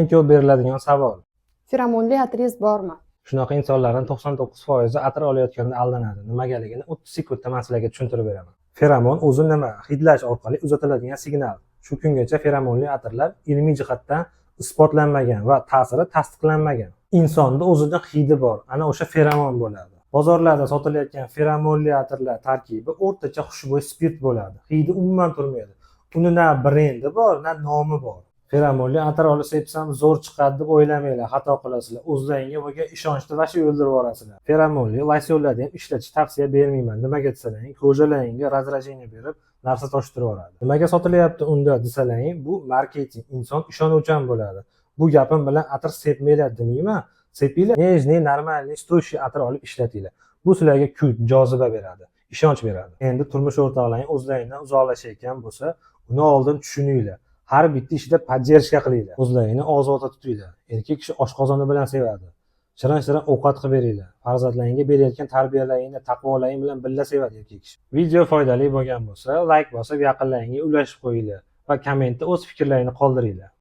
Eng ko'p beriladigan savol. Feromonli atringiz bormi? Shunaqa insonlarning 99% atir olayotganda aldanadi. Nimagaligini 30 sekundda men sizlarga tushuntirib beraman. Feromon o'zi nima? Hidlash orqali uzatiladigan signal. Shu kungacha feromonli atirlar ilmiy jihatdan isbotlanmagan va ta'siri tasdiqlanmagan. Insonda o'zida hidi bor. Ana o'sha feromon bo'ladi. Bozorlarda sotilayotgan feromonli atirlar tarkibi o'rtacha xushbo'y spirt bo'ladi. Hidi umuman turmaydi. Uni na brendi bor, na nomi bor. Feromonli atir olib sepsam zo'r chiqadi deb o'ylamanglar, xato qilasizlar. O'zlaringga bo'lgan ishonchni vashi o'ldirib yuborasizlar. Feromonli losyonlarni ham ishlatish tavsiya bermayman. Nimaga desalaring, ko'zalaringga razdражение berib, narsa toshtirib yuboradi. Nimaga sotilyapti unda desalaring, bu marketing, inson ishonuvchan bo'ladi. Bu gapim bilan atir sepmanglar demayman. Sepinglar, nejniy, normalniy, stoyskiy atir olib ishlatinglar. Bu sizlarga kuch, joziba beradi, ishonch beradi. Endi turmush o'rtoqlaring o'zlaringdan uzoqlashayotgan bo'lsa, uni oldin tushuninglar. Har bitta ishda поддержка qilinglar. O'zlaringni ozoda tutinglar. Erkak kishi oshqozoni bilan sevadi. Shirin-shirin ovqat qilib beringlar. Farzandlaringga berayotgan tarbiyalaringni, taqvolaring bilan birga sevadi erkak kishi. Video foydali bo'lgan bo'lsa, like bosib, yaqinlaringga ulashib qo'yinglar va kommentda o'z fikrlaringni qoldiringlar.